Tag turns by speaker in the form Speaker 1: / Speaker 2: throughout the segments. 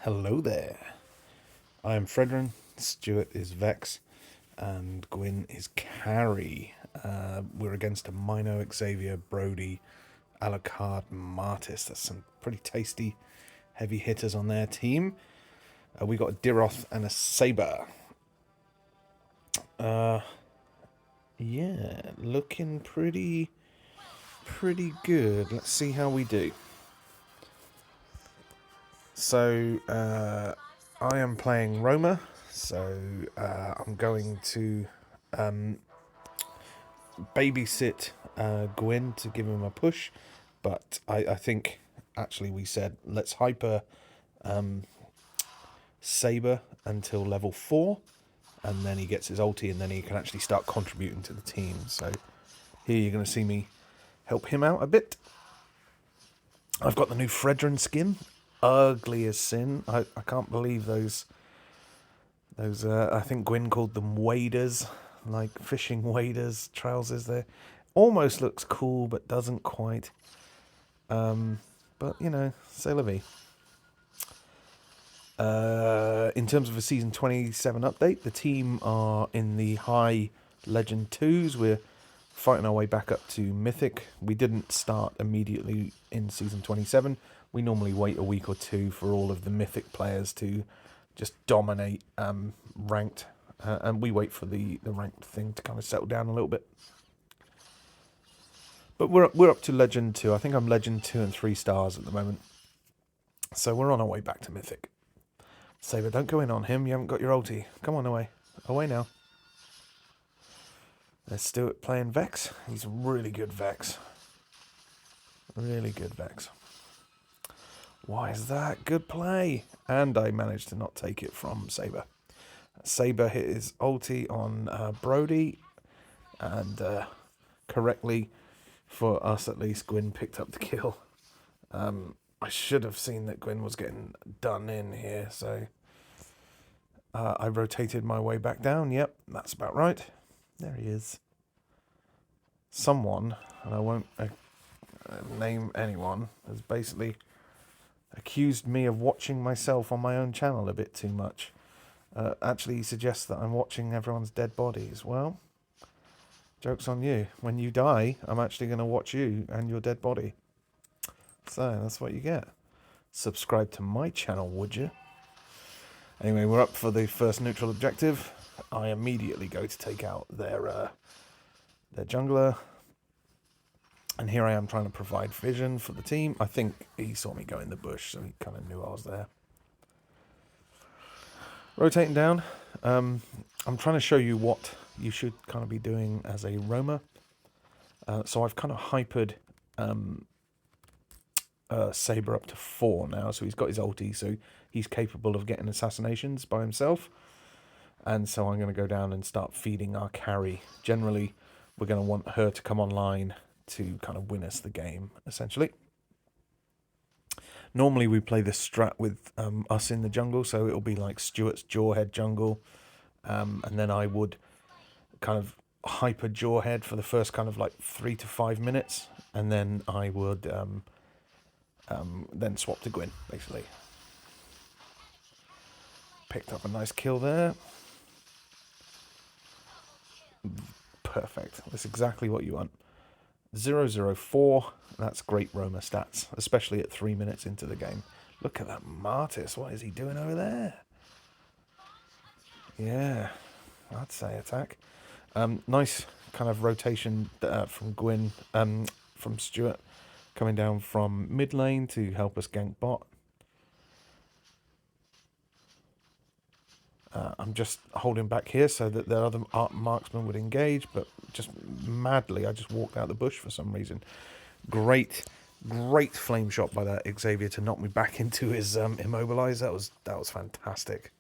Speaker 1: Hello there. I am Fredrin, Stuart is Vex, and Gwyn is Carry. We're against a Mino, Xavier, Brody, Alucard, Martis. That's some pretty tasty heavy hitters on their team. We got a Diroth and a Saber. Yeah, looking pretty good. Let's see how we do. So, I am playing Roma, so I'm going to babysit Gwyn to give him a push, but I think actually we said let's hyper Saber until level 4, and then he gets his ulti, and then he can actually start contributing to the team. So here you're going to see me help him out a bit. I've got the new Fredrin skin, ugly as sin. I can't believe those I think Gwyn called them waders, like fishing waders, trousers there. Almost looks cool, but doesn't quite. But, you know, c'est la vie. In terms of a Season 27 update, the team are in the high Legend 2s. We're fighting our way back up to Mythic. We didn't start immediately in Season 27. We normally wait a week or two for all of the Mythic players to just dominate ranked. And we wait for the ranked thing to kind of settle down a little bit. But we're up to Legend 2. I think I'm Legend 2 and 3 stars at the moment. So we're on our way back to Mythic. Saber, don't go in on him. You haven't got your ulti. Come on, away. Away now. There's Stuart playing Vex. He's really good Vex. Really good Vex. Why is that? Good play. And I managed to not take it from Saber. Saber hit his ulti on Brody. And correctly, for us at least, Gwyn picked up the kill. I should have seen that Gwyn was getting done in here, so I rotated my way back down. Yep, that's about right. There he is. Someone, and I won't name anyone, has basically accused me of watching myself on my own channel a bit too much. Actually, he suggests that I'm watching everyone's dead bodies. Well, joke's on you. When you die, I'm actually going to watch you and your dead body. So that's what you get. Subscribe to my channel, would you? Anyway, we're up for the first neutral objective. I immediately go to take out their jungler. And here I am trying to provide vision for the team. I think he saw me go in the bush, so he kind of knew I was there. Rotating down. I'm trying to show you what you should kind of be doing as a roamer. So I've kind of hypered Saber up to 4 now, so he's got his ulti, so he's capable of getting assassinations by himself. And so I'm going to go down and start feeding our carry. Generally, we're going to want her to come online to kind of win us the game, essentially. Normally we play the strat with us in the jungle, so it'll be like Stuart's Jawhead jungle, and then I would kind of hyper Jawhead for the first kind of like 3 to 5 minutes, and then I would then swap to Gwyn, basically. Picked up a nice kill there. Perfect. That's exactly what you want. 004. That's great Roma stats, especially at 3 minutes into the game. Look at that Martis. What is he doing over there? Yeah, I'd say attack. Nice kind of rotation from Gwyn, from Stuart, coming down from mid lane to help us gank bot. I'm just holding back here so that the other marksman would engage, but just madly, I just walked out the bush for some reason. Great flame shot by that Xavier to knock me back into his immobilize. That was fantastic.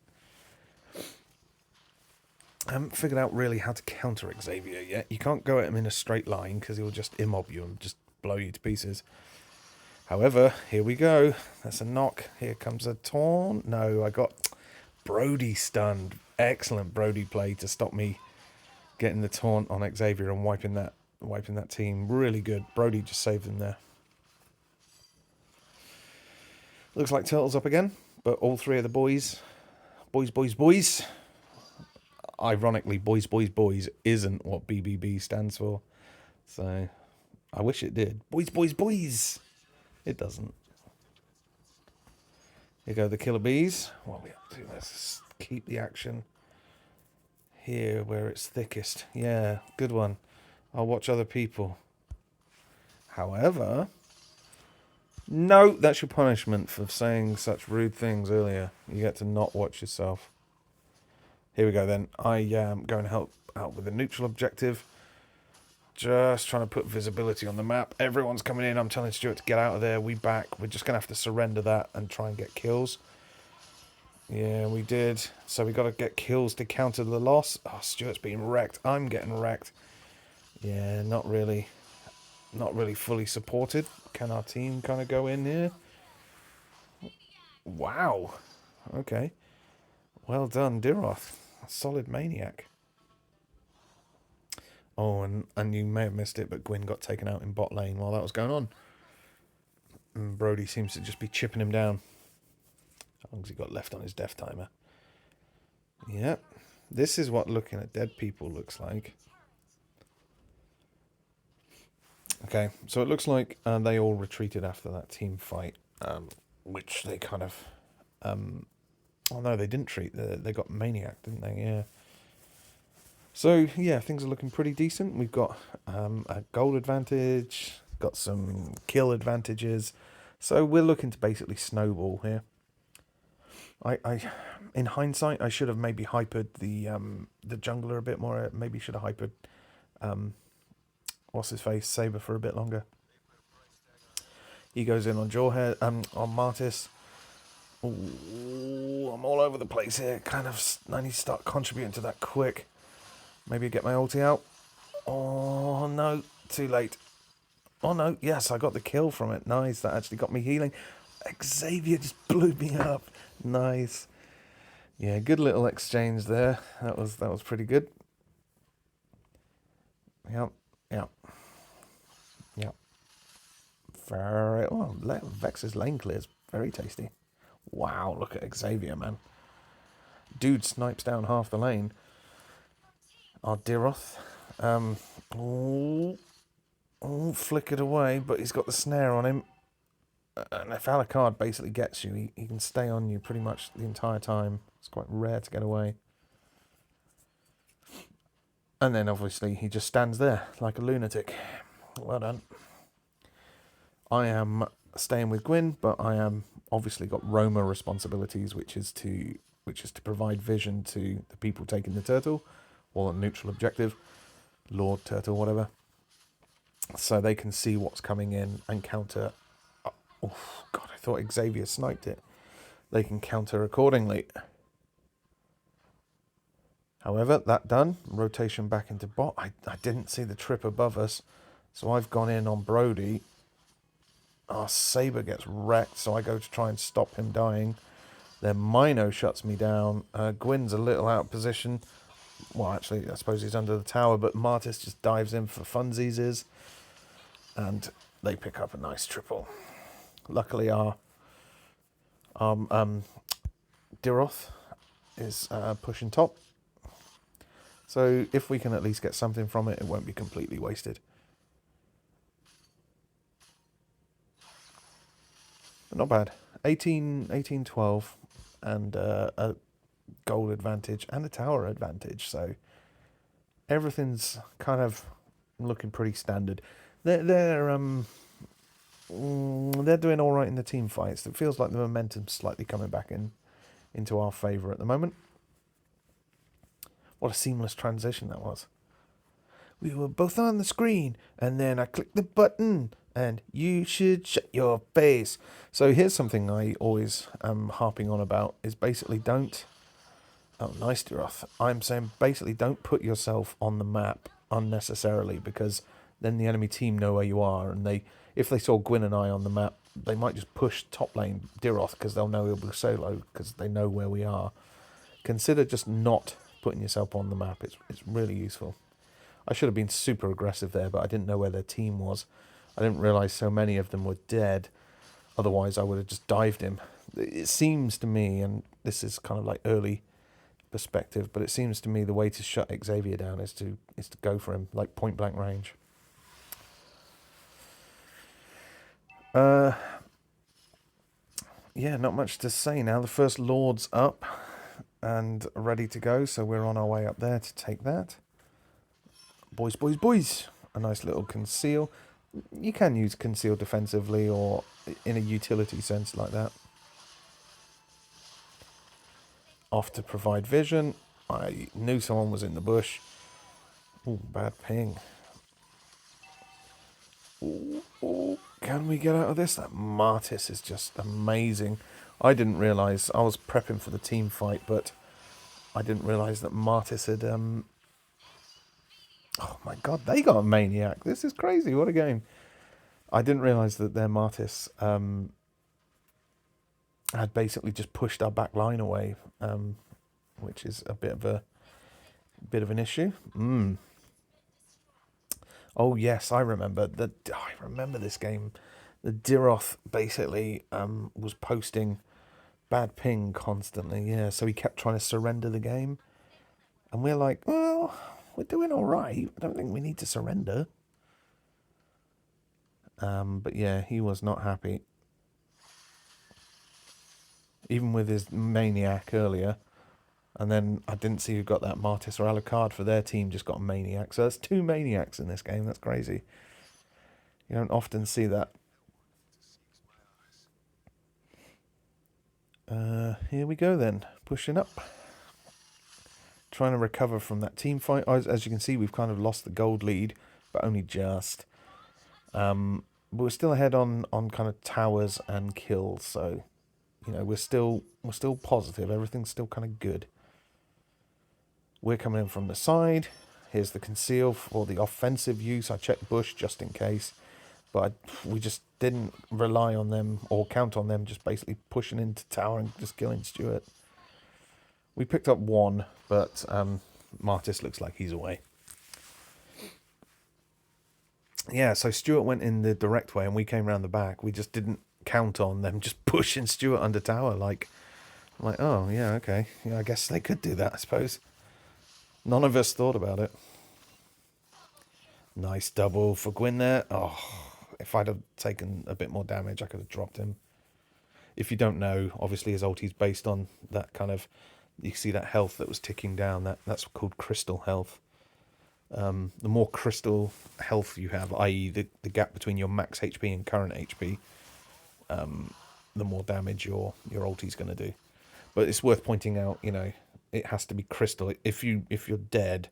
Speaker 1: I haven't figured out really how to counter Xavier yet. You can't go at him in a straight line because he'll just immob you and just blow you to pieces. However, here we go. That's a knock. Here comes a taunt. No, I got Brody stunned. Excellent Brody play to stop me getting the taunt on Xavier and wiping that team. Really good. Brody just saved him there. Looks like Turtle's up again. But all three of the boys, boys. Ironically, boys isn't what BBB stands for. So I wish it did. Boys. It doesn't. Here go the killer bees. What are we up to? Let's keep the action here where it's thickest. Yeah, good one. I'll watch other people. However, no, that's your punishment for saying such rude things earlier. You get to not watch yourself. Here we go then. I am going to help out with a neutral objective. Just trying to put visibility on the map. Everyone's coming in. I'm telling Stuart to get out of there. We back. We're just going to have to surrender that and try and get kills. Yeah, we did. So we got to get kills to counter the loss. Oh, Stuart's being wrecked. I'm getting wrecked. Yeah, not really fully supported. Can our team kind of go in here? Wow. Okay. Well done, Diroth. Solid maniac. Oh, and you may have missed it, but Gwyn got taken out in bot lane while that was going on. And Brody seems to just be chipping him down. How long has he got left on his death timer? Yep. This is what looking at dead people looks like. Okay, so it looks like they all retreated after that team fight, which they kind of... oh no, they didn't treat. They got maniac, didn't they? Yeah. So, yeah, things are looking pretty decent. We've got a gold advantage, got some kill advantages. So we're looking to basically snowball here. In hindsight, I should have maybe hypered the jungler a bit more. Maybe should have hypered, what's his face, Saber for a bit longer. He goes in on Jawhead, on Martis. Ooh, I'm all over the place here. Kind of, I need to start contributing to that quick. Maybe get my ulti out. Oh, no. Too late. Oh, no. Yes, I got the kill from it. Nice. That actually got me healing. Xavier just blew me up. Nice. Yeah, good little exchange there. That was pretty good. Yep. Very... Oh, Vex's lane clears. Very tasty. Wow, look at Xavier, man. Dude snipes down half the lane. Our Diroth. Flickered away, but he's got the snare on him. And if Alucard basically gets you, he can stay on you pretty much the entire time. It's quite rare to get away. And then obviously he just stands there like a lunatic. Well done. I am staying with Gwyn, but I am obviously got Roma responsibilities, which is to provide vision to the people taking the turtle, or a neutral objective, Lord Turtle, whatever, so they can see what's coming in and counter. Oh God, I thought Xavier sniped it. They can counter accordingly. However, that done, rotation back into bot. I didn't see the trip above us, so I've gone in on Brody. Our Saber gets wrecked, so I go to try and stop him dying. Then Mino shuts me down. Gwyn's a little out of position. Well, actually, I suppose he's under the tower, but Martis just dives in for funsies, and they pick up a nice triple. Luckily, our Diroth is pushing top. So if we can at least get something from it, it won't be completely wasted. But not bad. 18-12, and a gold advantage and a tower advantage. So everything's kind of looking pretty standard. They're doing all right in the team fights. It feels like the momentum's slightly coming back into our favour at the moment. What a seamless transition that was. We were both on the screen, and then I clicked the button, and you should shut your face. So here's something I always am harping on about, is basically don't... Oh, nice, Diroth. I'm saying basically don't put yourself on the map unnecessarily, because then the enemy team know where you are, and if they saw Gwyn and I on the map, they might just push top lane Diroth because they'll know he'll be solo because they know where we are. Consider just not putting yourself on the map. It's really useful. I should have been super aggressive there, but I didn't know where their team was. I didn't realise so many of them were dead. Otherwise, I would have just dived him. It seems to me, and this is kind of like early perspective, but it seems to me the way to shut Xavier down is to go for him, like point blank range. Yeah, not much to say now. The first Lord's up and ready to go, so we're on our way up there to take that. Boys, boys, boys. A nice little conceal. You can use conceal defensively or in a utility sense like that. Off to provide vision. I knew someone was in the bush. Ooh, bad ping. Ooh, can we get out of this? That Martis is just amazing. I didn't realise, I was prepping for the team fight, but I didn't realise that Martis had... oh my god, they got a Maniac. This is crazy, what a game. I didn't realise that their Martis had basically just pushed our back line away, which is a bit of an issue. Oh yes, I remember this game. The Diroth basically was posting bad ping constantly. Yeah, so he kept trying to surrender the game, and we're like, well, we're doing all right. I don't think we need to surrender. But yeah, he was not happy. Even with his Maniac earlier. And then I didn't see who got that. Martis or Alucard for their team just got a Maniac. So that's 2 Maniacs in this game. That's crazy. You don't often see that. Here we go then. Pushing up. Trying to recover from that team fight. As you can see, we've kind of lost the gold lead, but only just. But we're still ahead on kind of towers and kills. So, you know, we're still positive. Everything's still kind of good. We're coming in from the side. Here's the conceal for the offensive use. I checked bush just in case. But we just didn't rely on them or count on them just basically pushing into tower and just killing Stuart. We picked up 1, but Martis looks like he's away. Yeah, so Stuart went in the direct way and we came around the back. We just didn't count on them just pushing Stuart under tower. Like, oh, yeah, okay. Yeah, I guess they could do that, I suppose. None of us thought about it. Nice double for Gwyn there. Oh, if I'd have taken a bit more damage, I could have dropped him. If you don't know, obviously his ulti's based on that kind of... You see that health that was ticking down. That's called crystal health. The more crystal health you have, i.e. the gap between your max HP and current HP, the more damage your ulti's going to do. But it's worth pointing out, you know, it has to be crystal. If you're dead,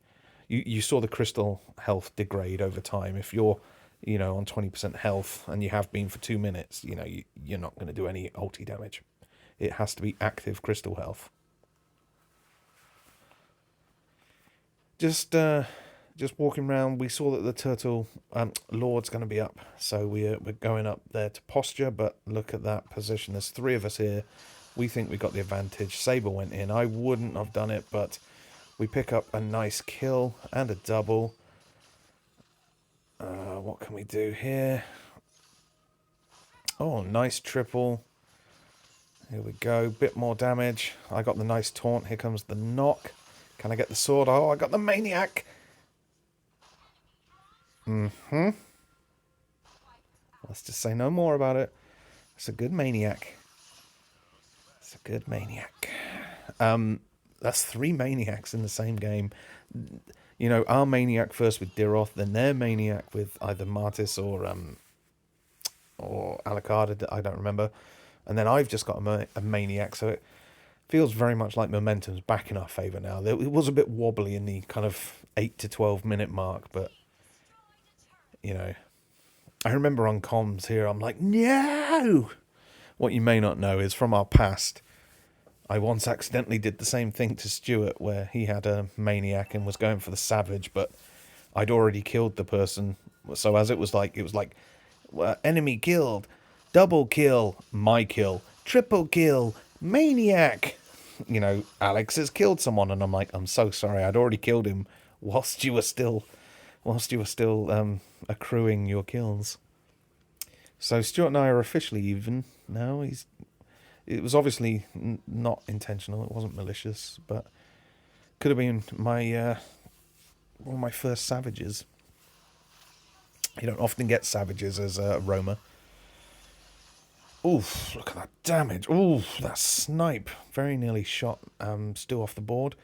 Speaker 1: you saw the crystal health degrade over time. If you're, you know, on 20% health and you have been for 2 minutes, you know, you're not going to do any ulti damage. It has to be active crystal health. Just walking around, we saw that the turtle Lord's going to be up, so we're going up there to posture. But look at that position. There's 3 of us here. We think we got the advantage. Saber went in. I wouldn't have done it, but we pick up a nice kill and a double. What can we do here? Oh, nice triple. Here we go. Bit more damage. I got the nice taunt. Here comes the knock. Can I get the sword? Oh, I got the Maniac. Let's just say no more about it. It's a good Maniac. It's a good Maniac. That's 3 Maniacs in the same game. You know, our Maniac first with Diroth, then their Maniac with either Martis or Alucard, I don't remember. And then I've just got a Maniac, so it feels very much like momentum's back in our favour now. It was a bit wobbly in the kind of 8 to 12 minute mark, but, you know, I remember on comms here, I'm like, no! What you may not know is from our past, I once accidentally did the same thing to Stuart where he had a Maniac and was going for the Savage, but I'd already killed the person. So as it was like enemy killed, double kill, my kill, triple kill, Maniac. You know, Alex has killed someone, and I'm like, I'm so sorry, I'd already killed him whilst you were still accruing your kills. So Stuart and I are officially even now. It was obviously not intentional. It wasn't malicious, but could have been my one of my first savages. You don't often get savages as a roamer. Oof, look at that damage. Oof, that snipe. Very nearly shot Stu off the board.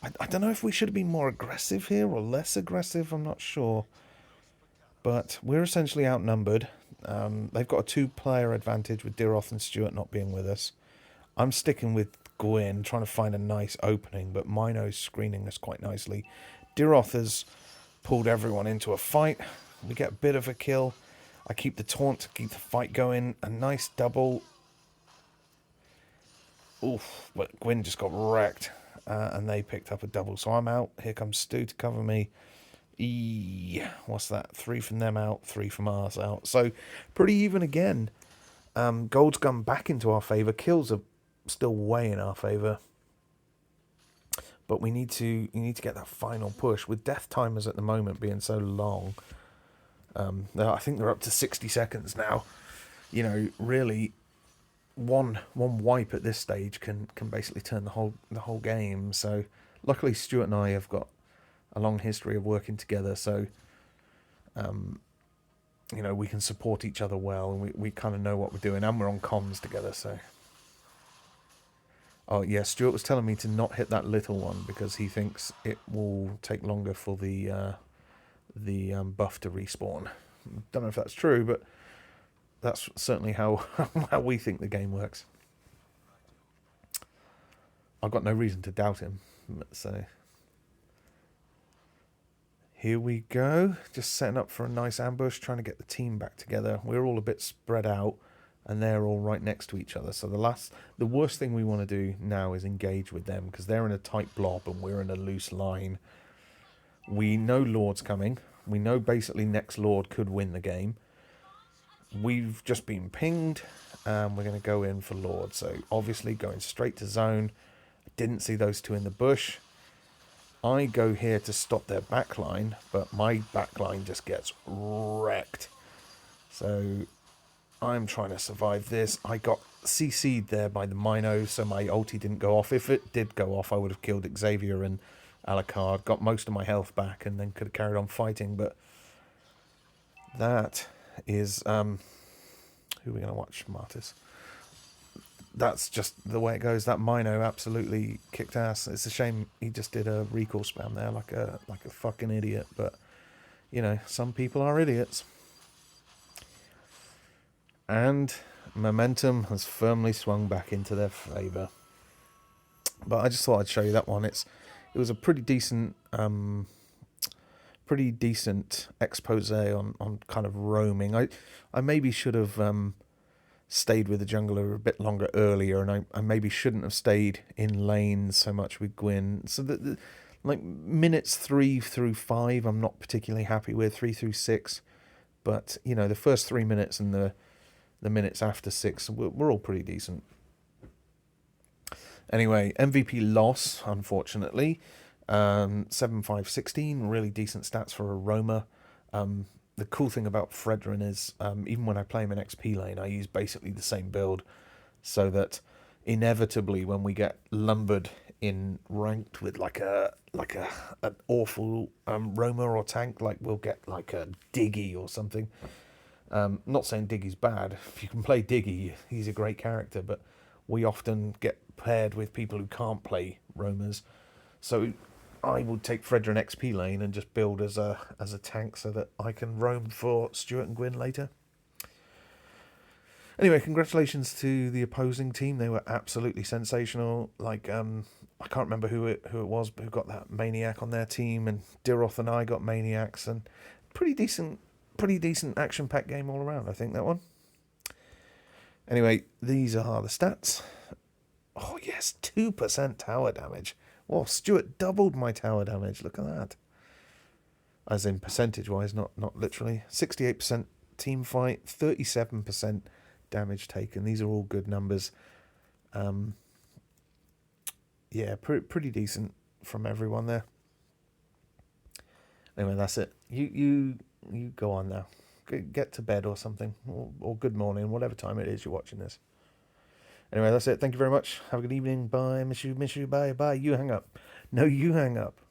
Speaker 1: I don't know if we should have been more aggressive here or less aggressive. I'm not sure. But we're essentially outnumbered. They've got a two-player advantage with Diroth and Stuart not being with us. I'm sticking with Gwyn, trying to find a nice opening, but Mino's screening us quite nicely. Diroth has pulled everyone into a fight. We get a bit of a kill. I keep the taunt to keep the fight going. A nice double. Oof, but Gwyn just got wrecked. And they picked up a double. So I'm out. Here comes Stu to cover me. What's that? 3 from them out, 3 from ours out. So pretty even again. Gold's gone back into our favour. Kills are still way in our favour. But we need to get that final push. With death timers at the moment being so long. I think they're up to 60 seconds now. You know, really, one wipe at this stage can basically turn the whole game. So, luckily, Stuart and I have got a long history of working together. So, you know, we can support each other well, and we kind of know what we're doing, and we're on comms together. So, oh yeah, Stuart was telling me to not hit that little one because he thinks it will take longer for the buff to respawn. Don't know if that's true, but that's certainly how how we think the game works. I've got no reason to doubt him. So here we go. Just setting up for a nice ambush, trying to get the team back together. We're all a bit spread out, and they're all right next to each other. So the worst thing we want to do now is engage with them because they're in a tight blob and we're in a loose line. We know Lord's coming. We know basically next Lord could win the game. We've just been pinged, and we're going to go in for Lord. So obviously going straight to zone. Didn't see those two in the bush. I go here to stop their backline, but my backline just gets wrecked. So I'm trying to survive this. I got CC'd there by the Mino, so my ulti didn't go off. If it did go off, I would have killed Xavier and Alucard, got most of my health back, and then could have carried on fighting. But that is who are we going to watch? Martis. That's just the way it goes. That Mino absolutely kicked ass. It's a shame he just did a recall spam there like a fucking idiot. But you know, some people are idiots. And momentum has firmly swung back into their favour. But I just thought I'd show you that one. It was a pretty decent expose on kind of roaming. I maybe should have stayed with the jungler a bit longer earlier, and I maybe shouldn't have stayed in lane so much with Gwyn. So that like minutes 3 through 5, I'm not particularly happy with. 3 through 6, but you know, the first 3 minutes and the minutes after 6 were all pretty decent. Anyway, MVP loss, unfortunately. 7-5-16, really decent stats for a roamer. The cool thing about Fredrin is, even when I play him in XP lane, I use basically the same build, so that inevitably when we get lumbered in ranked with like an awful roamer or tank, like we'll get like a Diggy or something. Not saying Diggy's bad. If you can play Diggy, he's a great character, but we often get paired with people who can't play roamers. So I would take Fredrin XP lane and just build as a tank so that I can roam for Stuart and Gwyn later. Anyway, congratulations to the opposing team. They were absolutely sensational. Like I can't remember who it was, but who got that maniac on their team, and Diroth and I got maniacs, and pretty decent action-packed game all around, I think, that one. Anyway, these are the stats. Oh yes, 2% tower damage. Well, Stuart doubled my tower damage. Look at that. As in percentage-wise, not literally. 68% team fight, 37% damage taken. These are all good numbers. Yeah, pretty decent from everyone there. Anyway, that's it. You go on now. Get to bed or something, or good morning, whatever time it is you're watching this. Anyway, that's it. Thank you very much. Have a good evening. Bye. Miss you. Bye. Bye. You hang up. No, you hang up.